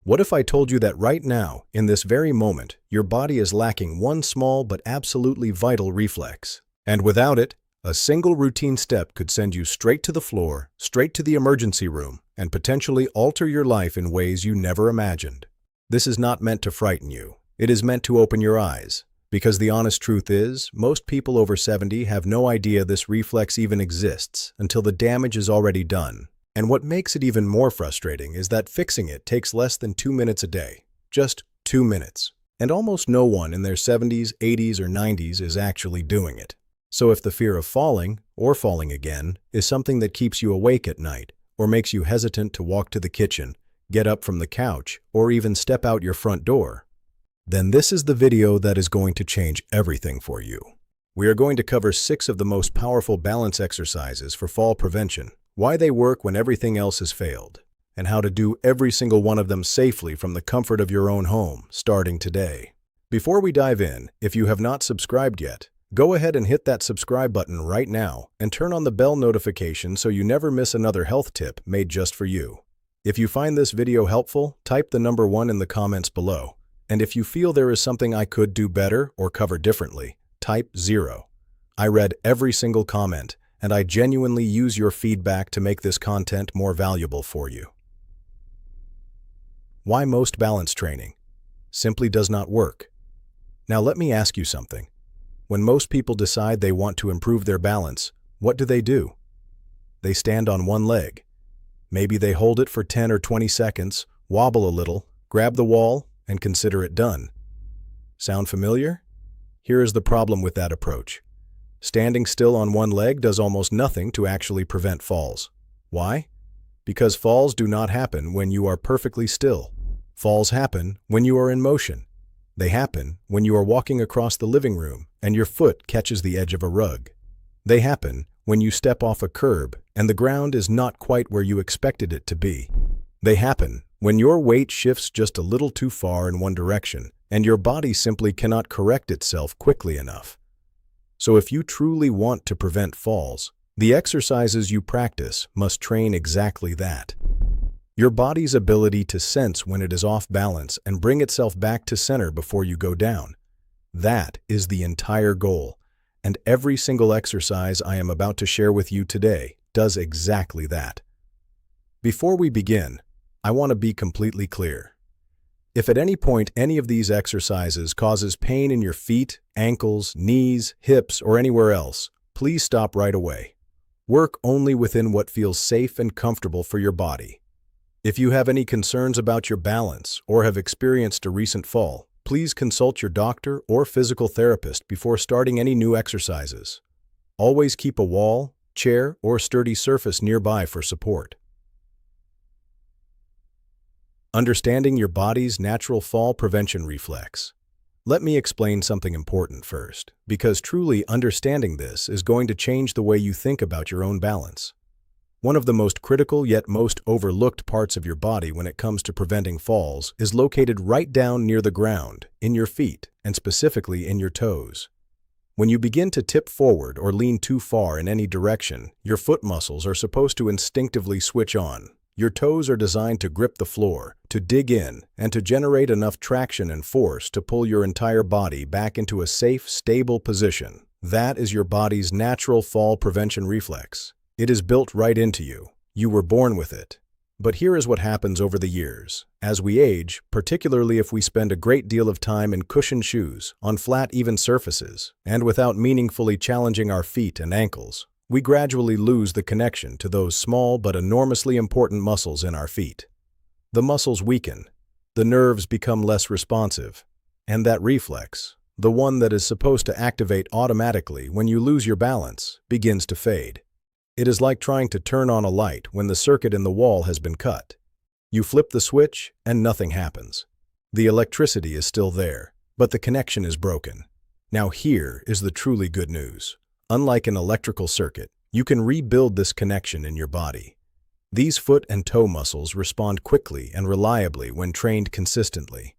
What if I told you that right now, in this very moment, your body is lacking one small but absolutely vital reflex? And without it, a single routine step could send you straight to the floor, straight to the emergency room, and potentially alter your life in ways you never imagined. This is not meant to frighten you. It is meant to open your eyes. Because the honest truth is, most people over 70 have no idea this reflex even exists until the damage is already done. And what makes it even more frustrating is that fixing it takes less than 2 minutes a day. Just 2 minutes. And almost no one in their 70s, 80s, or 90s is actually doing it. So if the fear of falling, or falling again, is something that keeps you awake at night, or makes you hesitant to walk to the kitchen, get up from the couch, or even step out your front door, then this is the video that is going to change everything for you. We are going to cover 6 of the most powerful balance exercises for fall prevention, why they work when everything else has failed, and how to do every single one of them safely from the comfort of your own home, starting today. Before we dive in, if you have not subscribed yet, go ahead and hit that subscribe button right now and turn on the bell notification so you never miss another health tip made just for you. If you find this video helpful, type the number 1 in the comments below. And if you feel there is something I could do better or cover differently, type 0. I read every single comment, and I genuinely use your feedback to make this content more valuable for you. Why most balance training simply does not work. Now let me ask you something. When most people decide they want to improve their balance, what do? They stand on one leg. Maybe they hold it for 10 or 20 seconds, wobble a little, grab the wall, and consider it done. Sound familiar? Here is the problem with that approach. Standing still on one leg does almost nothing to actually prevent falls. Why? Because falls do not happen when you are perfectly still. Falls happen when you are in motion. They happen when you are walking across the living room and your foot catches the edge of a rug. They happen when you step off a curb and the ground is not quite where you expected it to be. They happen when your weight shifts just a little too far in one direction and your body simply cannot correct itself quickly enough. So if you truly want to prevent falls, the exercises you practice must train exactly that. Your body's ability to sense when it is off balance and bring itself back to center before you go down. That is the entire goal, and every single exercise I am about to share with you today does exactly that. Before we begin, I want to be completely clear. If at any point any of these exercises causes pain in your feet, ankles, knees, hips, or anywhere else, please stop right away. Work only within what feels safe and comfortable for your body. If you have any concerns about your balance or have experienced a recent fall, please consult your doctor or physical therapist before starting any new exercises. Always keep a wall, chair, or sturdy surface nearby for support. Understanding your body's natural fall prevention reflex. Let me explain something important first, because truly understanding this is going to change the way you think about your own balance. One of the most critical yet most overlooked parts of your body when it comes to preventing falls is located right down near the ground, in your feet, and specifically in your toes. When you begin to tip forward or lean too far in any direction, your foot muscles are supposed to instinctively switch on. Your toes are designed to grip the floor, to dig in, and to generate enough traction and force to pull your entire body back into a safe, stable position. That is your body's natural fall prevention reflex. It is built right into you. You were born with it. But here is what happens over the years. As we age, particularly if we spend a great deal of time in cushioned shoes, on flat, even surfaces, and without meaningfully challenging our feet and ankles, we gradually lose the connection to those small but enormously important muscles in our feet. The muscles weaken, the nerves become less responsive, and that reflex, the one that is supposed to activate automatically when you lose your balance, begins to fade. It is like trying to turn on a light when the circuit in the wall has been cut. You flip the switch and nothing happens. The electricity is still there, but the connection is broken. Now here is the truly good news. Unlike an electrical circuit, you can rebuild this connection in your body. These foot and toe muscles respond quickly and reliably when trained consistently.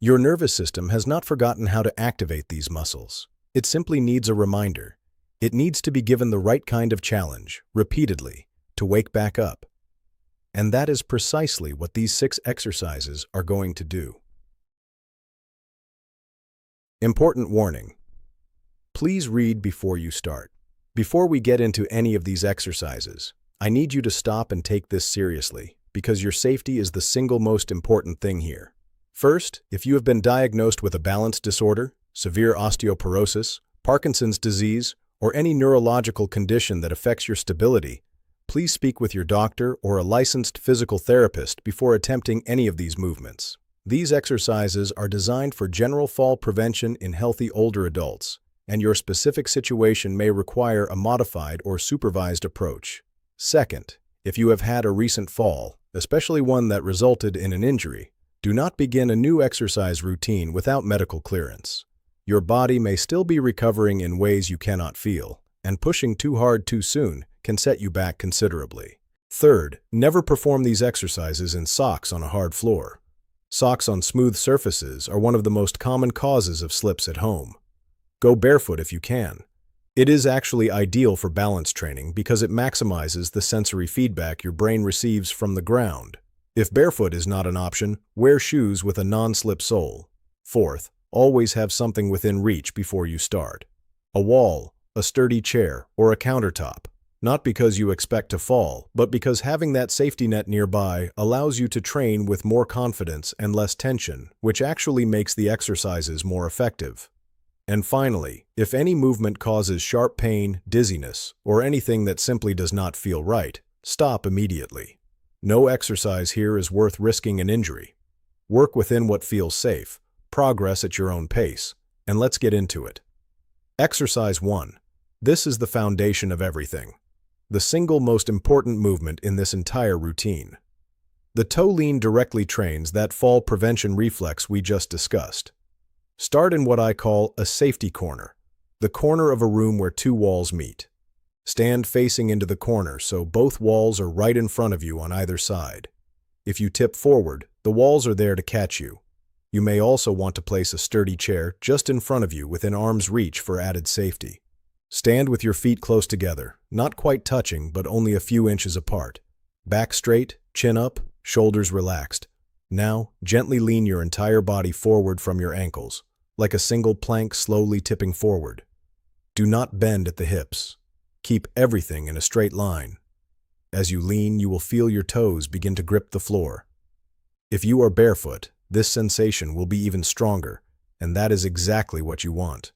Your nervous system has not forgotten how to activate these muscles. It simply needs a reminder. It needs to be given the right kind of challenge, repeatedly, to wake back up. And that is precisely what these 6 exercises are going to do. Important warning. Please read before you start. Before we get into any of these exercises, I need you to stop and take this seriously, because your safety is the single most important thing here. First, if you have been diagnosed with a balance disorder, severe osteoporosis, Parkinson's disease, or any neurological condition that affects your stability, please speak with your doctor or a licensed physical therapist before attempting any of these movements. These exercises are designed for general fall prevention in healthy older adults, and your specific situation may require a modified or supervised approach. Second, if you have had a recent fall, especially one that resulted in an injury, do not begin a new exercise routine without medical clearance. Your body may still be recovering in ways you cannot feel, and pushing too hard too soon can set you back considerably. Third, never perform these exercises in socks on a hard floor. Socks on smooth surfaces are one of the most common causes of slips at home. Go barefoot if you can. It is actually ideal for balance training because it maximizes the sensory feedback your brain receives from the ground. If barefoot is not an option, wear shoes with a non-slip sole. Fourth, always have something within reach before you start. A wall, a sturdy chair, or a countertop. Not because you expect to fall, but because having that safety net nearby allows you to train with more confidence and less tension, which actually makes the exercises more effective. And finally, if any movement causes sharp pain, dizziness, or anything that simply does not feel right, stop immediately. No exercise here is worth risking an injury. Work within what feels safe, progress at your own pace, and let's get into it. Exercise 1. This is the foundation of everything. The single most important movement in this entire routine. The toe lean directly trains that fall prevention reflex we just discussed. Start in what I call a safety corner, the corner of a room where 2 walls meet. Stand facing into the corner so both walls are right in front of you on either side. If you tip forward, the walls are there to catch you. You may also want to place a sturdy chair just in front of you within arm's reach for added safety. Stand with your feet close together, not quite touching but only a few inches apart. Back straight, chin up, shoulders relaxed. Now, gently lean your entire body forward from your ankles, like a single plank slowly tipping forward. Do not bend at the hips. Keep everything in a straight line. As you lean, you will feel your toes begin to grip the floor. If you are barefoot, this sensation will be even stronger, and that is exactly what you want.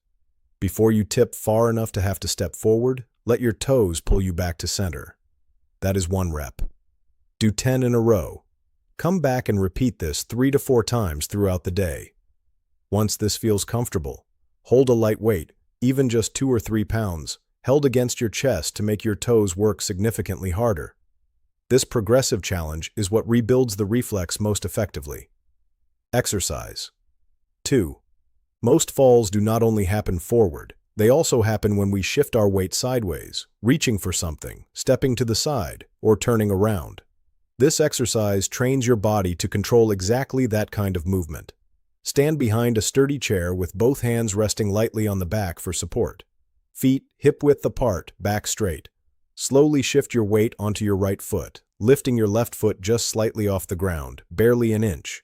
Before you tip far enough to have to step forward, let your toes pull you back to center. That is 1 rep. Do 10 in a row. Come back and repeat this 3 to 4 times throughout the day. Once this feels comfortable, hold a light weight, even just 2 or 3 pounds, held against your chest to make your toes work significantly harder. This progressive challenge is what rebuilds the reflex most effectively. Exercise 2. Most falls do not only happen forward, they also happen when we shift our weight sideways, reaching for something, stepping to the side, or turning around. This exercise trains your body to control exactly that kind of movement. Stand behind a sturdy chair with both hands resting lightly on the back for support. Feet hip-width apart, back straight. Slowly shift your weight onto your right foot, lifting your left foot just slightly off the ground, barely an inch.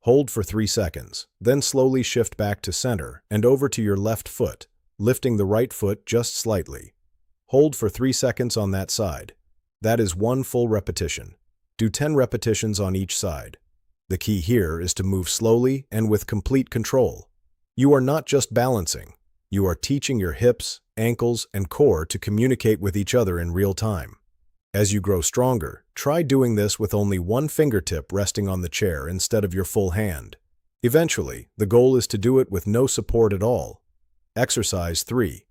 Hold for 3 seconds, then slowly shift back to center and over to your left foot, lifting the right foot just slightly. Hold for 3 seconds on that side. That is 1 full repetition. Do 10 repetitions on each side. The key here is to move slowly and with complete control. You are not just balancing. You are teaching your hips, ankles, and core to communicate with each other in real time. As you grow stronger, try doing this with only 1 fingertip resting on the chair instead of your full hand. Eventually, the goal is to do it with no support at all. Exercise 3.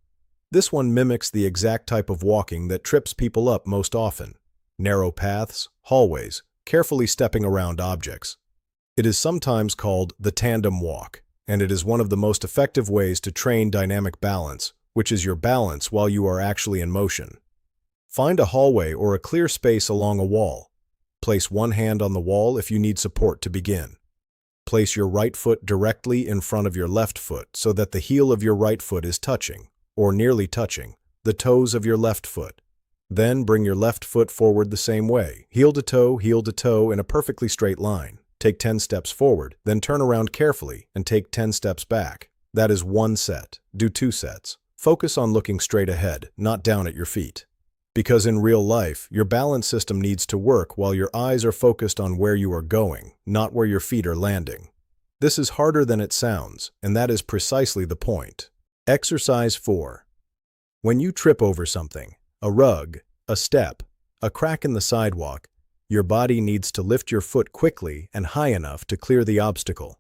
This one mimics the exact type of walking that trips people up most often. Narrow paths, hallways, carefully stepping around objects. It is sometimes called the tandem walk, and it is one of the most effective ways to train dynamic balance, which is your balance while you are actually in motion. Find a hallway or a clear space along a wall. Place 1 hand on the wall if you need support to begin. Place your right foot directly in front of your left foot so that the heel of your right foot is touching, or nearly touching, the toes of your left foot. Then bring your left foot forward the same way, heel to toe in a perfectly straight line. Take 10 steps forward, then turn around carefully and take 10 steps back. That is 1 set. Do 2 sets. Focus on looking straight ahead, not down at your feet. Because in real life, your balance system needs to work while your eyes are focused on where you are going, not where your feet are landing. This is harder than it sounds, and that is precisely the point. Exercise 4. When you trip over something, a rug, a step, a crack in the sidewalk, your body needs to lift your foot quickly and high enough to clear the obstacle.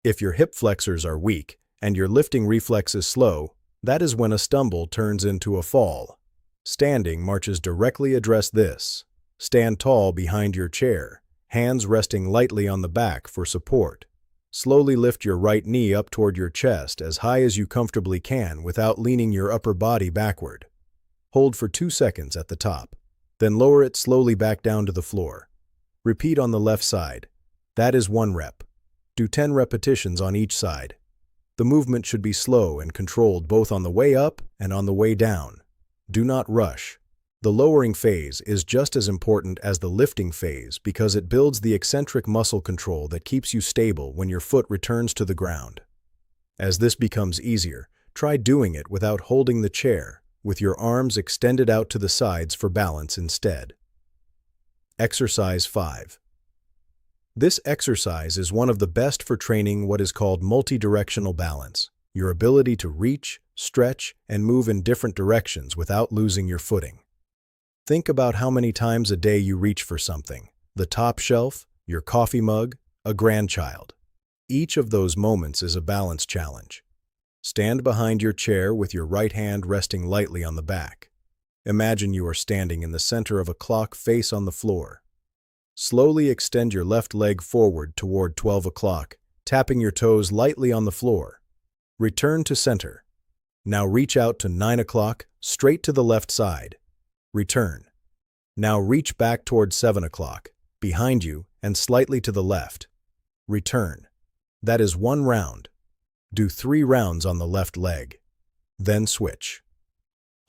If your hip flexors are weak and your lifting reflex is slow, that is when a stumble turns into a fall. Standing marches directly address this. Stand tall behind your chair, hands resting lightly on the back for support. Slowly lift your right knee up toward your chest as high as you comfortably can without leaning your upper body backward. Hold for 2 seconds at the top, then lower it slowly back down to the floor. Repeat on the left side. That is 1 rep. Do 10 repetitions on each side. The movement should be slow and controlled both on the way up and on the way down. Do not rush. The lowering phase is just as important as the lifting phase because it builds the eccentric muscle control that keeps you stable when your foot returns to the ground. As this becomes easier, try doing it without holding the chair, with your arms extended out to the sides for balance instead. Exercise 5. This exercise is one of the best for training what is called multidirectional balance, your ability to reach, stretch, and move in different directions without losing your footing. Think about how many times a day you reach for something: the top shelf, your coffee mug, a grandchild. Each of those moments is a balance challenge. Stand behind your chair with your right hand resting lightly on the back. Imagine you are standing in the center of a clock face on the floor. Slowly extend your left leg forward toward 12 o'clock, tapping your toes lightly on the floor. Return to center. Now reach out to 9 o'clock, straight to the left side. Return. Now reach back toward 7 o'clock, behind you and slightly to the left. Return. That is 1 round. Do 3 rounds on the left leg. Then switch.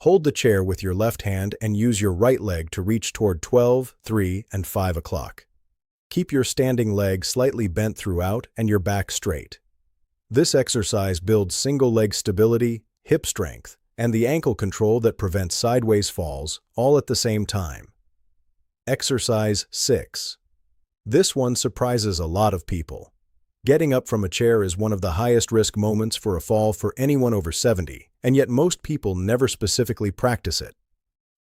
Hold the chair with your left hand and use your right leg to reach toward 12, 3, and 5 o'clock. Keep your standing leg slightly bent throughout and your back straight. This exercise builds single leg stability, hip strength, and the ankle control that prevents sideways falls, all at the same time. Exercise 6. This one surprises a lot of people. Getting up from a chair is one of the highest risk moments for a fall for anyone over 70, and yet most people never specifically practice it.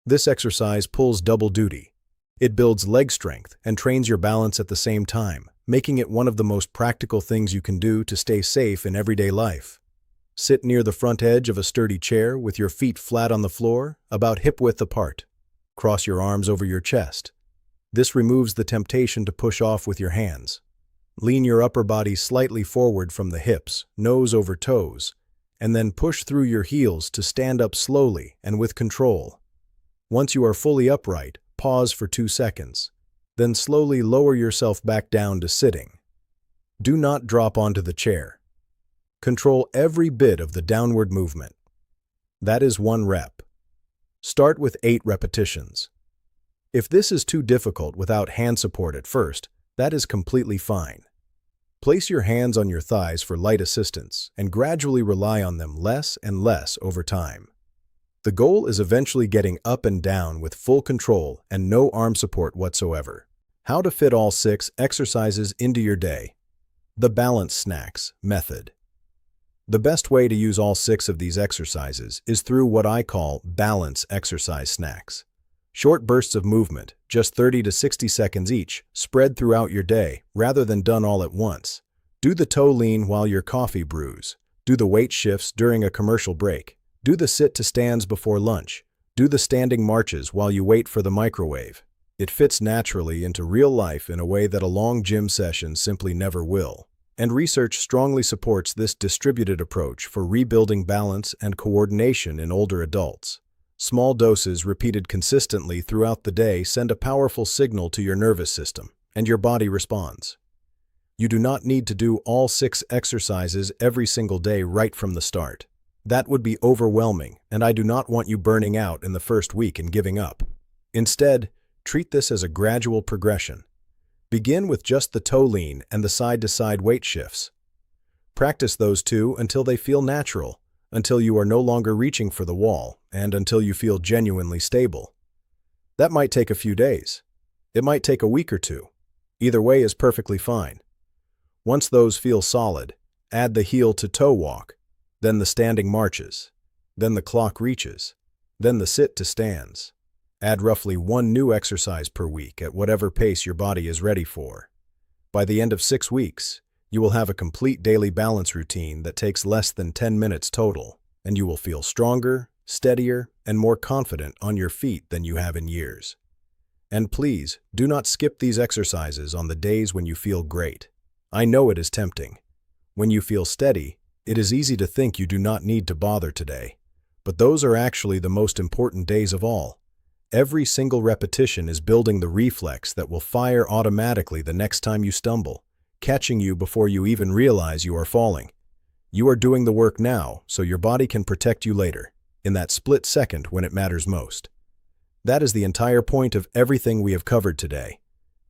This exercise pulls double duty. It builds leg strength and trains your balance at the same time, making it one of the most practical things you can do to stay safe in everyday life. Sit near the front edge of a sturdy chair with your feet flat on the floor, about hip-width apart. Cross your arms over your chest. This removes the temptation to push off with your hands. Lean your upper body slightly forward from the hips, nose over toes, and then push through your heels to stand up slowly and with control. Once you are fully upright, pause for 2 seconds. Then slowly lower yourself back down to sitting. Do not drop onto the chair. Control every bit of the downward movement. That is 1 rep. Start with 8 repetitions. If this is too difficult without hand support at first, that is completely fine. Place your hands on your thighs for light assistance and gradually rely on them less and less over time. The goal is eventually getting up and down with full control and no arm support whatsoever. How to fit all 6 exercises into your day. The balance snacks method. The best way to use all 6 of these exercises is through what I call balance exercise snacks. Short bursts of movement, just 30 to 60 seconds each, spread throughout your day, rather than done all at once. Do the toe lean while your coffee brews. Do the weight shifts during a commercial break. Do the sit to stands before lunch. Do the standing marches while you wait for the microwave. It fits naturally into real life in a way that a long gym session simply never will. And research strongly supports this distributed approach for rebuilding balance and coordination in older adults. Small doses repeated consistently throughout the day send a powerful signal to your nervous system, and your body responds. You do not need to do all 6 exercises every single day right from the start. That would be overwhelming, and I do not want you burning out in the first week and giving up. Instead, treat this as a gradual progression. Begin with just the toe lean and the side-to-side weight shifts. Practice those two until they feel natural, until you are no longer reaching for the wall, and until you feel genuinely stable. That might take a few days. It might take a week or two. Either way is perfectly fine. Once those feel solid, add the heel-to-toe walk, then the standing marches, then the clock reaches, then the sit-to-stands. Add roughly one new exercise per week at whatever pace your body is ready for. By the end of 6 weeks, you will have a complete daily balance routine that takes less than 10 minutes total, and you will feel stronger, steadier, and more confident on your feet than you have in years. And please, do not skip these exercises on the days when you feel great. I know it is tempting. When you feel steady, it is easy to think you do not need to bother today. But those are actually the most important days of all. Every single repetition is building the reflex that will fire automatically the next time you stumble, catching you before you even realize you are falling. You are doing the work now, so your body can protect you later, in that split second when it matters most. That is the entire point of everything we have covered today.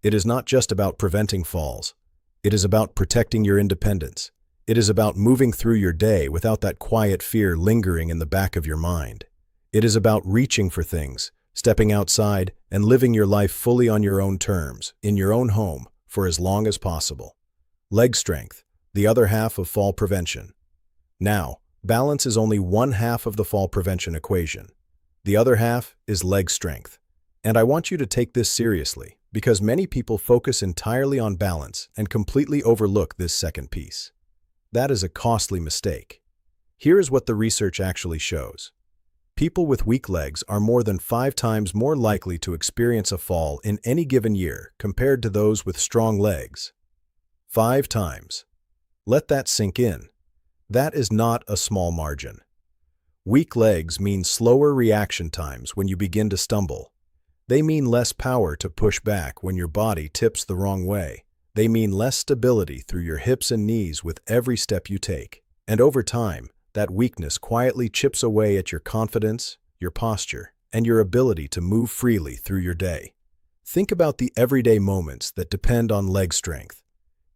It is not just about preventing falls. It is about protecting your independence. It is about moving through your day without that quiet fear lingering in the back of your mind. It is about reaching for things, stepping outside, and living your life fully on your own terms, in your own home, for as long as possible. Leg strength, the other half of fall prevention. Now, balance is only one half of the fall prevention equation. The other half is leg strength. And I want you to take this seriously, because many people focus entirely on balance and completely overlook this second piece. That is a costly mistake. Here is what the research actually shows. People with weak legs are more than 5 times more likely to experience a fall in any given year compared to those with strong legs. 5 times. Let that sink in. That is not a small margin. Weak legs mean slower reaction times when you begin to stumble. They mean less power to push back when your body tips the wrong way. They mean less stability through your hips and knees with every step you take. And over time, that weakness quietly chips away at your confidence, your posture, and your ability to move freely through your day. Think about the everyday moments that depend on leg strength.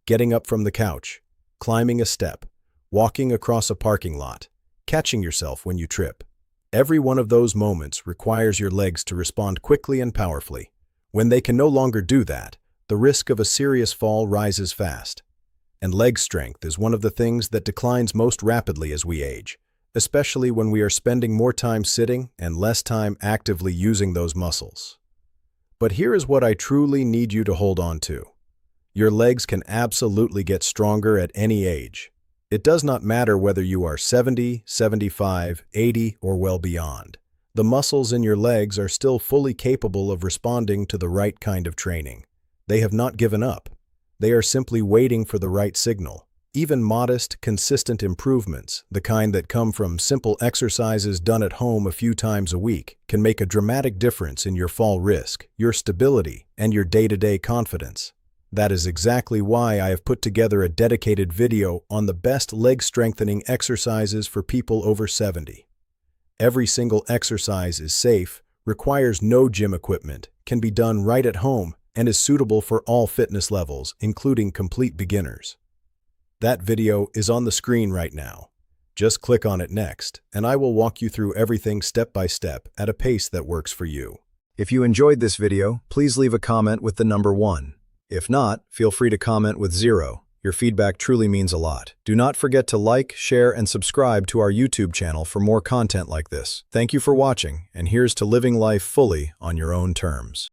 Getting up from the couch, climbing a step, walking across a parking lot, catching yourself when you trip. Every one of those moments requires your legs to respond quickly and powerfully. When they can no longer do that, the risk of a serious fall rises fast. And leg strength is one of the things that declines most rapidly as we age, especially when we are spending more time sitting and less time actively using those muscles. But here is what I truly need you to hold on to. Your legs can absolutely get stronger at any age. It does not matter whether you are 70, 75, 80, or well beyond. The muscles in your legs are still fully capable of responding to the right kind of training. They have not given up. They are simply waiting for the right signal. Even modest, consistent improvements, the kind that come from simple exercises done at home a few times a week, can make a dramatic difference in your fall risk, your stability, and your day-to-day confidence. That is exactly why I have put together a dedicated video on the best leg strengthening exercises for people over 70. Every single exercise is safe, requires no gym equipment, can be done right at home, and is suitable for all fitness levels, including complete beginners. That video is on the screen right now. Just click on it next, and I will walk you through everything step by step at a pace that works for you. If you enjoyed this video, please leave a comment with the number 1. If not, feel free to comment with 0. Your feedback truly means a lot. Do not forget to like, share, and subscribe to our YouTube channel for more content like this. Thank you for watching, and here's to living life fully on your own terms.